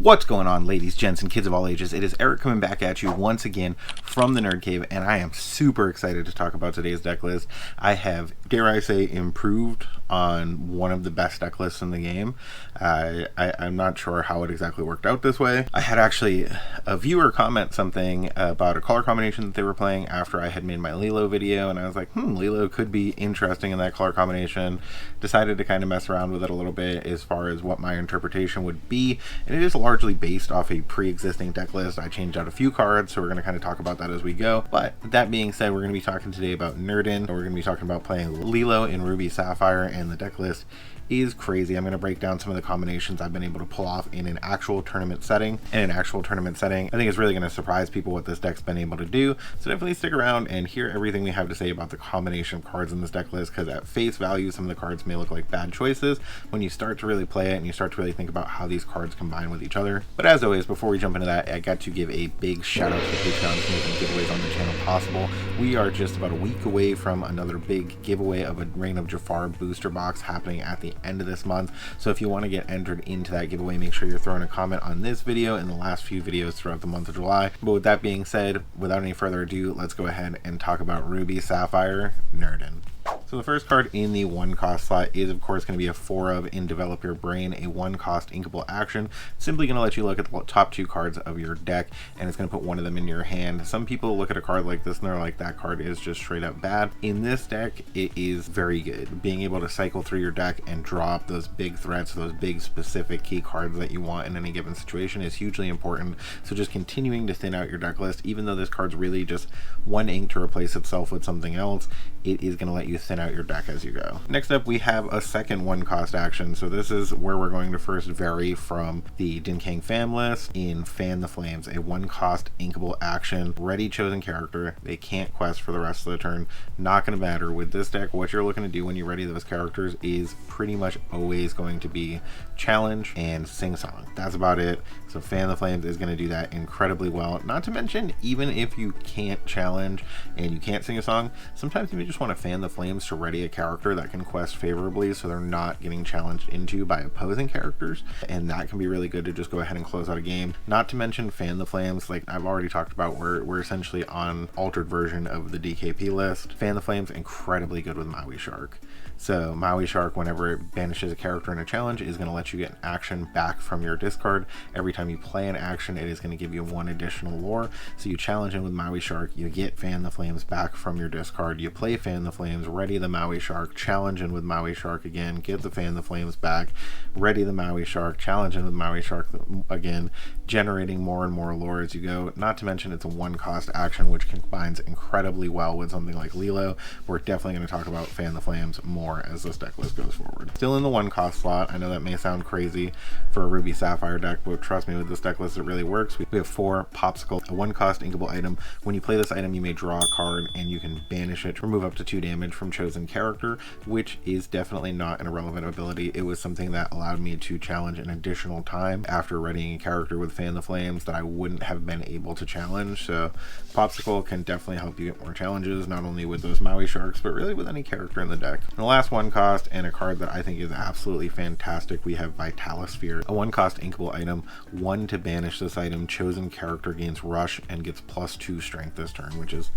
What's going on, ladies, gents, and kids of all ages? It is Eric coming back at you once again from the Nerd Cave, and I am super excited to talk about today's deck list. I have, dare I say, improved on one of the best deck lists in the game. I'm not sure how it exactly worked out this way. I had actually a viewer comment something about a color combination that they were playing after I had made my Lilo video, and I was like, Lilo could be interesting in that color combination. Decided to kind of mess around with it a little bit as far as what my interpretation would be, and it is largely based off a pre-existing deck list. I changed out a few cards, so we're going to kind of talk about that as we go. But that being said, we're going to be talking today about Nerdin. We're going to be talking about playing Lilo in Ruby Sapphire, and the deck list is crazy. I'm going to break down some of the combinations I've been able to pull off in an actual tournament setting. I think it's really going to surprise people what this deck's been able to do. So definitely stick around and hear everything we have to say about the combination of cards in this deck list, because at face value, some of the cards may look like bad choices when you start to really play it and you start to really think about how these cards combine with each other. But as always, before we jump into that, I got to give a big shout out to the Patreon for making giveaways on the channel possible. We are just about a week away from another big giveaway of a Reign of Jafar booster box happening at the end of this month. So if you want to get entered into that giveaway, make sure you're throwing a comment on this video and the last few videos throughout the month of July. But with that being said, without any further ado, let's go ahead and talk about Ruby Sapphire Nerdin. So the first card in the 1-cost slot is of course going to be a 4 of in Develop Your Brain, a 1-cost inkable action. Simply going to let you look at the top 2 cards of your deck, and it's going to put one of them in your hand. Some people look at a card like this and they're like, that card is just straight up bad. In this deck, it is very good. Being able to cycle through your deck and draw up those big threats, those big specific key cards that you want in any given situation is hugely important. So just continuing to thin out your deck list, even though this card's really just one ink to replace itself with something else, it is going to let you thin out your deck as you go. Next up, we have a second 1-cost action. So this is where we're going to first vary from the Dinkang Fam list in Fan the Flames, a 1-cost inkable action. Ready chosen character. They can't quest for the rest of the turn. Not going to matter. With this deck, what you're looking to do when you ready those characters is pretty much always going to be challenge and sing song. That's about it. So Fan the Flames is going to do that incredibly well. Not to mention, even if you can't challenge and you can't sing a song, sometimes you just want to fan the flames to ready a character that can quest favorably so they're not getting challenged into by opposing characters, and that can be really good to just go ahead and close out a game. Not to mention fan the flames, like I've already talked about, we're essentially on altered version of the DKP list. Fan the Flames incredibly good with Maui Shark. So Maui Shark, whenever it banishes a character in a challenge, is going to let you get an action back from your discard. Every time you play an action, it is going to give you 1 additional lore. So you challenge in with Maui Shark, you get Fan the Flames back from your discard, you play Fan the Flames, ready the Maui Shark, challenge in with Maui Shark again, get the Fan the Flames back, ready the Maui Shark, challenge in with Maui Shark again, generating more and more lore as you go. Not to mention it's a 1-cost action which combines incredibly well with something like Lilo. We're definitely going to talk about Fan the Flames more as this deck list goes forward. Still in the 1-cost slot. I know that may sound crazy for a Ruby Sapphire deck, but trust me, with this deck list it really works. We have 4 Popsicle, a 1-cost inkable item. When you play this item, you may draw a card and you can banish it to remove up to 2 damage from chosen character, which is definitely not an irrelevant ability. It was something that allowed me to challenge an additional time after readying a character with Fan the Flames that I wouldn't have been able to challenge. So Popsicle can definitely help you get more challenges, not only with those Maui Sharks, but really with any character in the deck. And the last 1-cost, and a card that I think is absolutely fantastic, we have Vitalisphere, a 1-cost inkable item. 1 to banish this item, chosen character gains rush and gets +2 strength this turn, which is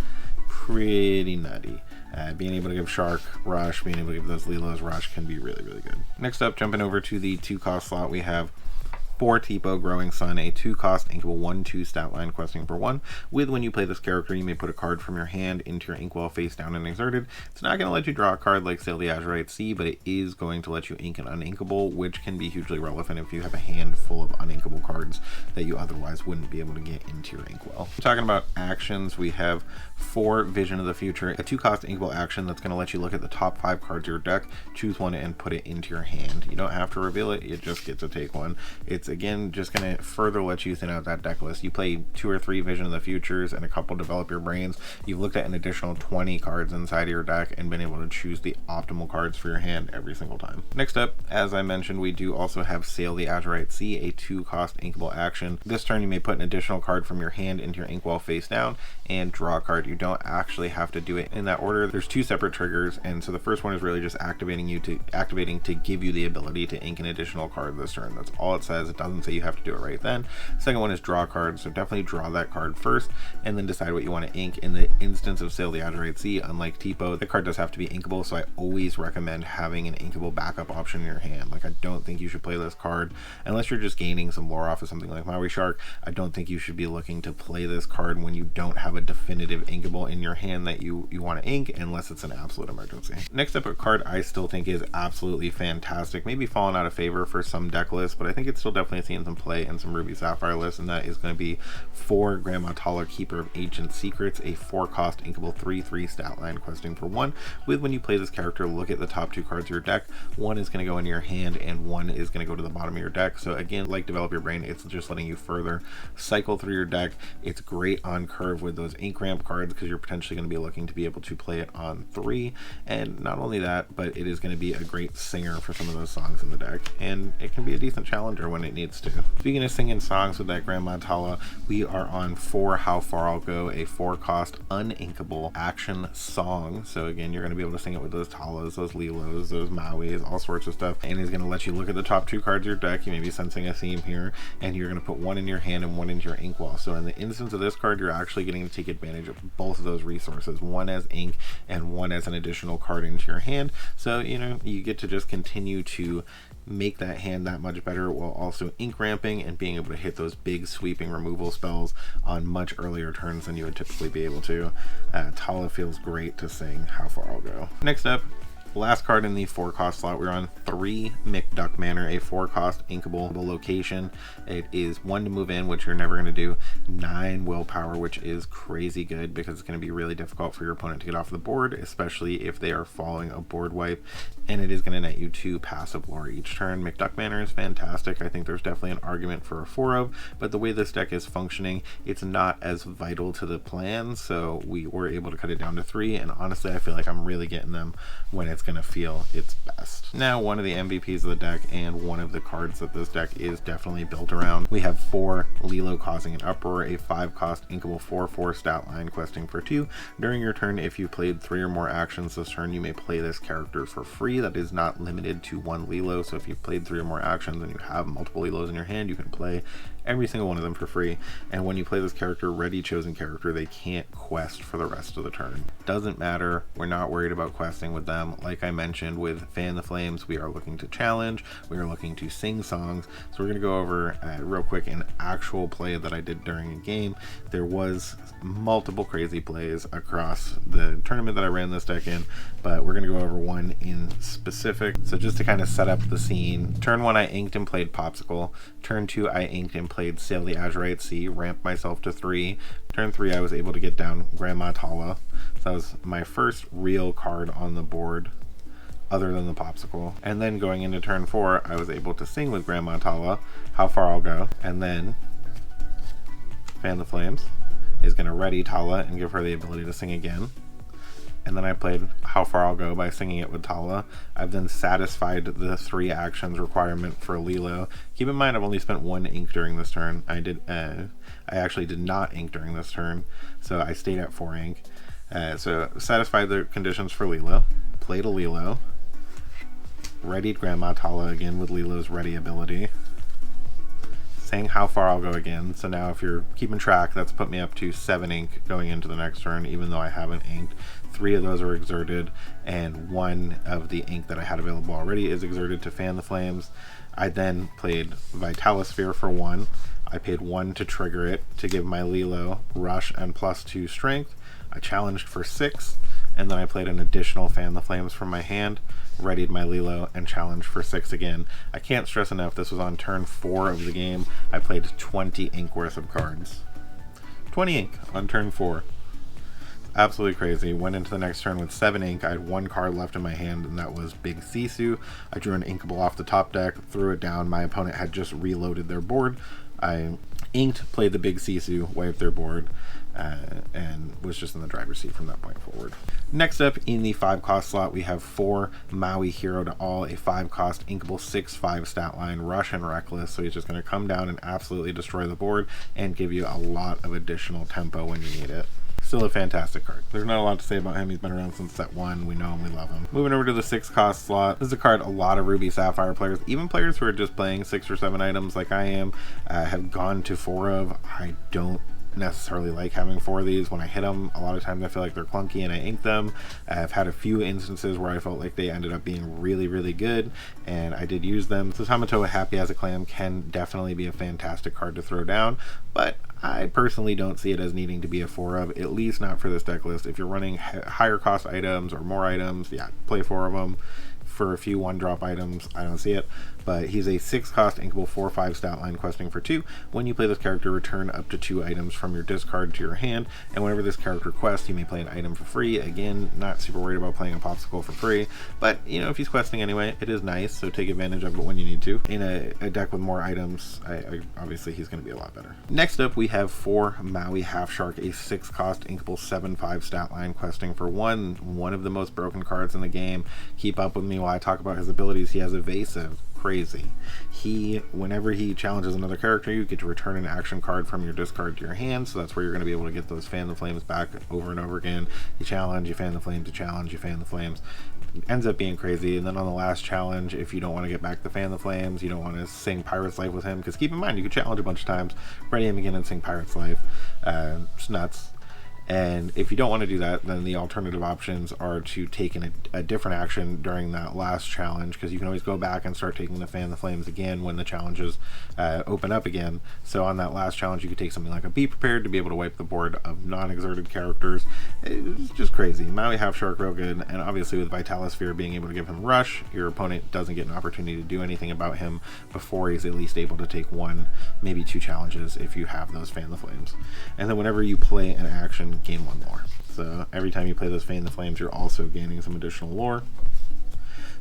pretty nutty. Being able to give Shark rush, being able to give those Lilos rush can be really, really good. Next up, jumping over to the 2-cost slot, we have 4 Tipo Growing Sun, a 2-cost inkable 1/2 stat line questing for 1. With when you play this character, you may put a card from your hand into your inkwell face down and exerted. It's not going to let you draw a card like Sail the Azurite Sea, but it is going to let you ink an uninkable, which can be hugely relevant if you have a hand full of uninkable cards that you otherwise wouldn't be able to get into your inkwell. Talking about actions, we have 4 Vision of the Future, a 2-cost inkable action that's going to let you look at the top 5 cards of your deck, choose one and put it into your hand. You don't have to reveal it, you just get to take one. It's again just going to further let you thin out that deck list. You play 2 or 3 Vision of the Futures and a couple Develop Your Brains, you've looked at an additional 20 cards inside of your deck and been able to choose the optimal cards for your hand every single time. Next up, as I mentioned, we do also have Sail the Azurite Sea, a 2-cost inkable action. action. This turn you may put an additional card from your hand into your inkwell face down and draw a card. You don't actually have to do it in that order. There's two separate triggers, and so the first one is really just activating to give you the ability to ink an additional card this turn. That's all it says. It doesn't say you have to do it right then. Second one is draw a card, so definitely draw that card first and then decide what you want to ink. In the instance of Sail the Azurite Sea, unlike Tipo, the card does have to be inkable, so I always recommend having an inkable backup option in your hand. Like, I don't think you should play this card unless you're just gaining some lore off of something like Maui Shark. I don't think you should be looking to play this card when you don't have a definitive inkable in your hand that you want to ink, unless it's an absolute emergency. Next up, a card I still think is absolutely fantastic, maybe fallen out of favor for some deck lists, but I think it's still definitely seeing some play in some Ruby Sapphire lists, and that is going to be for Grandma Tala, Keeper of Ancient Secrets, a 4-cost inkable 3/3 stat line, questing for 1. With when you play this character, look at the top 2 cards of your deck. 1 is going to go into your hand and 1 is going to go to the bottom of your deck. So again, like Develop Your Brain, it's just letting you further cycle through your deck. It's great on curve with those ink ramp cards because you're potentially going to be looking to be able to play it on 3. And not only that, but it is going to be a great singer for some of those songs in the deck, and it can be a decent challenger when it needs to. Speaking of singing songs with that Grandma Tala, we are on 4 How Far I'll Go, a 4-cost uninkable action song. So again, you're going to be able to sing it with those Talas, those Lilos, those Mauis, all sorts of stuff, and he's going to let you look at the top 2 cards of your deck. You may be sensing a theme here, and you're going to put 1 in your hand and 1 into your inkwell. So in the instance of this card, you're actually getting to take advantage of both of those resources, 1 as ink and 1 as an additional card into your hand. So, you know, you get to just continue to make that hand that much better while also ink ramping and being able to hit those big sweeping removal spells on much earlier turns than you would typically be able to. Tala feels great to sing How Far I'll Go. Next up, last card in the 4-cost slot, we're on 3 McDuck Manor, a 4-cost inkable location. It is 1 to move in, which you're never going to do, 9 willpower, which is crazy good because it's going to be really difficult for your opponent to get off the board, especially if they are following a board wipe, and it is going to net you 2 passive lore each turn. McDuck Manor is fantastic. I think there's definitely an argument for a 4 of, but the way this deck is functioning, it's not as vital to the plan, so we were able to cut it down to 3, and honestly I feel like I'm really getting them when it's going to feel its best. Now, one of the MVPs of the deck and one of the cards that this deck is definitely built around, we have 4 Lilo Causing an Uproar, a 5-cost inkable 4/4 stat line, questing for 2. During your turn, if you played 3 or more actions this turn, you may play this character for free. That is not limited to 1 Lilo, so if you've played 3 or more actions and you have multiple Lilos in your hand, you can play every single one of them for free. And when you play this character, ready chosen character, they can't quest for the rest of the turn. Doesn't matter, we're not worried about questing with them. Like I mentioned with Fan the Flames, we are looking to challenge, we are looking to sing songs. So we're going to go over real quick an actual play that I did during a game. There was multiple crazy plays across the tournament that I ran this deck in, but we're going to go over one in specific. So just to kind of set up the scene, turn 1 I inked and played Popsicle. Turn 2 I inked and played Sail the Azurite Sea, ramped myself to 3. Turn 3 I was able to get down Grandma Tala. So that was my first real card on the board other than the Popsicle. And then going into turn 4, I was able to sing with Grandma Tala, How Far I'll Go, and then Fan the Flames is going to ready Tala and give her the ability to sing again. And then I played How Far I'll Go by singing it with Tala. I've then satisfied the 3 actions requirement for Lilo. Keep in mind I've only spent 1 ink during this turn. I actually did not ink during this turn, so I stayed at 4 ink. So satisfied the conditions for Lilo, played a Lilo, readied Grandma Tala again with Lilo's ready ability, sang How Far I'll Go again. So now if you're keeping track, that's put me up to 7 ink going into the next turn, even though I haven't inked. 3 of those are exerted, and 1 of the ink that I had available already is exerted to Fan the Flames. I then played Vitalisphere for 1. I paid 1 to trigger it to give my Lilo Rush and +2 Strength. I challenged for 6, and then I played an additional Fan the Flames from my hand, readied my Lilo, and challenged for 6 again. I can't stress enough, this was on turn 4 of the game. I played 20 ink worth of cards. 20 ink on turn 4. Absolutely crazy. Went into the next turn with 7 ink. I had 1 card left in my hand, and that was Big Sisu. I drew an inkable off the top deck, threw it down. My opponent had just reloaded their board. I inked, played the big Sisu, wiped their board, and was just in the driver's seat from that point forward. Next up in the 5-cost slot, we have 4 Maui Hero to All, a 5-cost inkable 6/5 stat line, Rush and Reckless. So he's just going to come down and absolutely destroy the board and give you a lot of additional tempo when you need it. Still a fantastic card. There's not a lot to say about him. He's been around since set 1. We know him, we love him. Moving over to the 6-cost slot. This is a card a lot of Ruby Sapphire players, even players who are just playing 6 or 7 items like I am, have gone to 4 of. I don't necessarily like having 4 of these. When I hit them, a lot of times I feel like they're clunky and I ink them. I've had a few instances where I felt like they ended up being really, really good, and I did use them. So Tamatoa Happy as a Clam can definitely be a fantastic card to throw down, but I personally don't see it as needing to be a 4 of, at least not for this deck list. If you're running higher cost items or more items, yeah, play 4 of them. For a few 1-drop items, I don't see it. But he's a 6-cost inkable 4/5 stat line, questing for 2. When you play this character, return up to 2 items from your discard to your hand, and whenever this character quests, you may play an item for free. Again, not super worried about playing a popsicle for free, but you know, if he's questing anyway, it is nice, so take advantage of it when you need to. In a deck with more items, obviously he's going to be a lot better. Next up, we have 4 Maui Half Shark, a 6-cost inkable 7/5 stat line, questing for 1. One of the most broken cards in the game. Keep up with me while I talk about his abilities. He has evasive. Crazy. Whenever he challenges another character, you get to return an action card from your discard to your hand, so that's where you're going to be able to get those Fan the Flames back over and over again. You challenge, you fan the flames, you challenge, you fan the flames. It ends up being crazy. And then on the last challenge, if you don't want to get back the Fan the Flames, you don't want to sing Pirate's Life with him, because keep in mind, you could challenge a bunch of times, ready him again and sing Pirate's Life. It's nuts. And if you don't want to do that, then the alternative options are to take a different action during that last challenge, because you can always go back and start taking the Fan the Flames again when the challenges open up again. So on that last challenge, you could take something like a Be Prepared to be able to wipe the board of non-exerted characters. It's just crazy. Maui Half Shark, real good, and obviously with Vitalisphere being able to give him Rush, your opponent doesn't get an opportunity to do anything about him before he's at least able to take 1, maybe 2 challenges if you have those Fan the Flames. And then whenever you play an action, gain 1 lore. So every time you play those Fan the Flames, you're also gaining some additional lore.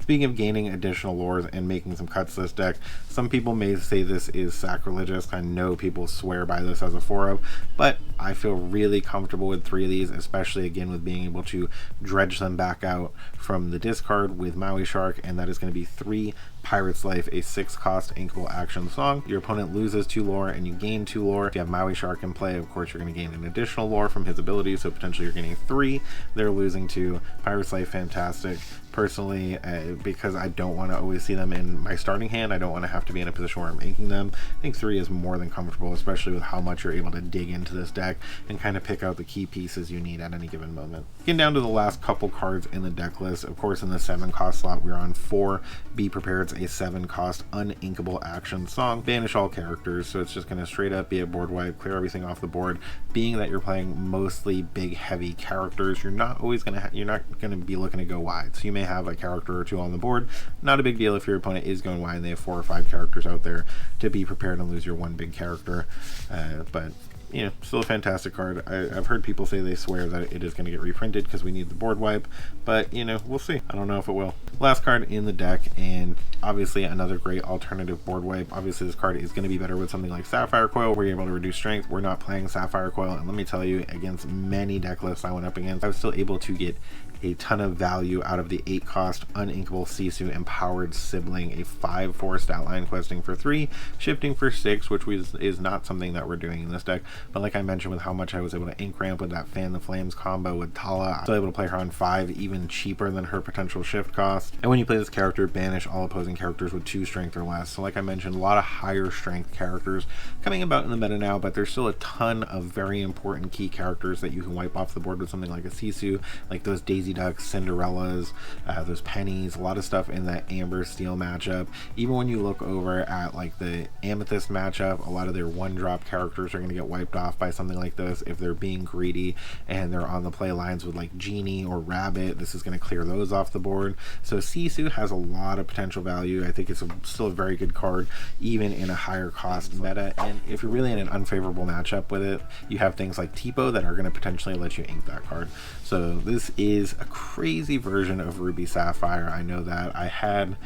Speaking of gaining additional lores and making some cuts to this deck, some people may say this is sacrilegious. I know people swear by this as a 4 of, but I feel really comfortable with 3 of these, especially again with being able to dredge them back out from the discard with Maui Shark, and that is going to be 3 Pirate's Life, a 6-cost inkable action song. Your opponent loses 2 lore and you gain 2 lore. If you have Maui Shark in play, of course you're going to gain an additional lore from his ability, so potentially you're getting 3. They're losing 2. Pirate's Life, fantastic. Personally, because I don't want to always see them in my starting hand, I don't want to have to be in a position where I'm inking them. I think 3 is more than comfortable, especially with how much you're able to dig into this deck and kind of pick out the key pieces you need at any given moment. Getting down to the last couple cards in the deck list, of course in the 7-cost slot, we're on 4 Be Prepared's a 7-cost uninkable action song. Banish all characters, so it's just going to straight up be a board wipe, clear everything off the board. Being that you're playing mostly big heavy characters, you're not going to be looking to go wide. So you may have a character or 2 on the board. Not a big deal if your opponent is going wide and they have 4 or 5 characters out there to be prepared and lose your 1 big character. But you know, still a fantastic card. I've heard people say they swear that it is going to get reprinted because we need the board wipe, but you know, we'll see. I don't know if it will. Last card in the deck, and obviously another great alternative board wipe. Obviously this card is going to be better with something like Sapphire Coil, where you're able to reduce strength. We're not playing Sapphire Coil, and let me tell you, against many deck lists I went up against, I was still able to get a ton of value out of the 8-cost uninkable Sisu Empowered Sibling, a 5/4 stat line, questing for 3, shifting for 6, which is not something that we're doing in this deck. But like I mentioned, with how much I was able to ink ramp with that Fan the Flames combo with Tala, I was still able to play her on 5, even cheaper than her potential shift cost. And when you play this character, banish all opposing characters with 2 strength or less. So like I mentioned, a lot of higher strength characters coming about in the meta now, but there's still a ton of very important key characters that you can wipe off the board with something like a Sisu, like those Daisy Ducks, Cinderellas, those Pennies, a lot of stuff in that Amber Steel matchup. Even when you look over at like the Amethyst matchup, a lot of their 1-drop characters are going to get wiped off by something like this if they're being greedy and they're on the play lines with like Genie or Rabbit. This is going to clear those off the board. So Sisu has a lot of potential value. I think it's still a very good card even in a higher cost meta, and if you're really in an unfavorable matchup with it, you have things like Tipo that are going to potentially let you ink that card. So this is a crazy version of Ruby Sapphire. I know that I had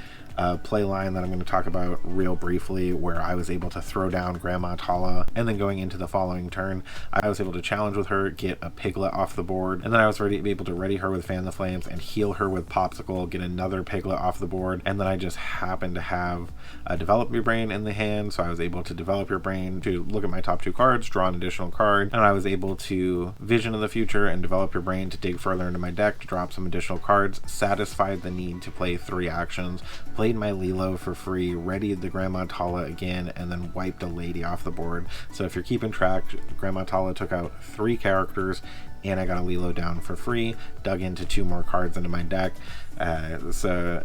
play line that I'm going to talk about real briefly, where I was able to throw down Grandma Tala, and then going into the following turn, I was able to challenge with her, get a Piglet off the board, and then I was able to ready her with Fan the Flames and heal her with Popsicle, get another Piglet off the board, and then I just happened to have Develop Your Brain in the hand, so I was able to develop your brain to look at my top 2 cards, draw an additional card, and I was able to Vision of the Future and Develop Your Brain to dig further into my deck to drop some additional cards, satisfied the need to play 3 actions, played my Lilo for free, readied the Grandma Tala again, and then wiped a lady off the board. So if you're keeping track, Grandma Tala took out 3 characters, and I got a Lilo down for free, dug into 2 more cards into my deck. So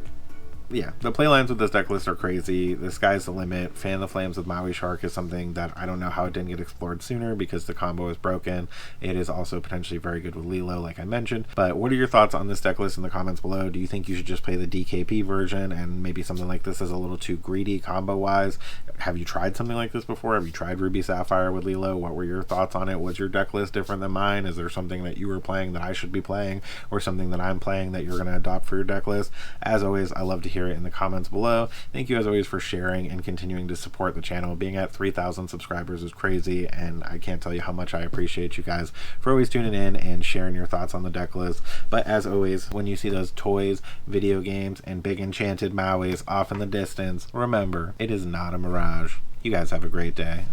yeah, the playlines with this deck list are crazy. The sky's the limit. Fan the Flames with Maui Shark is something that I don't know how it didn't get explored sooner, because the combo is broken. It is also potentially very good with Lilo, like I mentioned. But what are your thoughts on this deck list in the comments below? Do you think you should just play the DKP version, and maybe something like this is a little too greedy combo wise? Have you tried something like this before? Have you tried Ruby Sapphire with Lilo? What were your thoughts on it? Was your deck list different than mine? Is there something that you were playing that I should be playing, or something that I'm playing that you're going to adopt for your deck list? As always, I love to hear it in the comments below. Thank you as always for sharing and continuing to support the channel. Being at 3,000 subscribers is crazy, and I can't tell you how much I appreciate you guys for always tuning in and sharing your thoughts on the deck list. But as always, when you see those toys, video games, and big enchanted Mauis off in the distance, remember, it is not a mirage. You guys have a great day.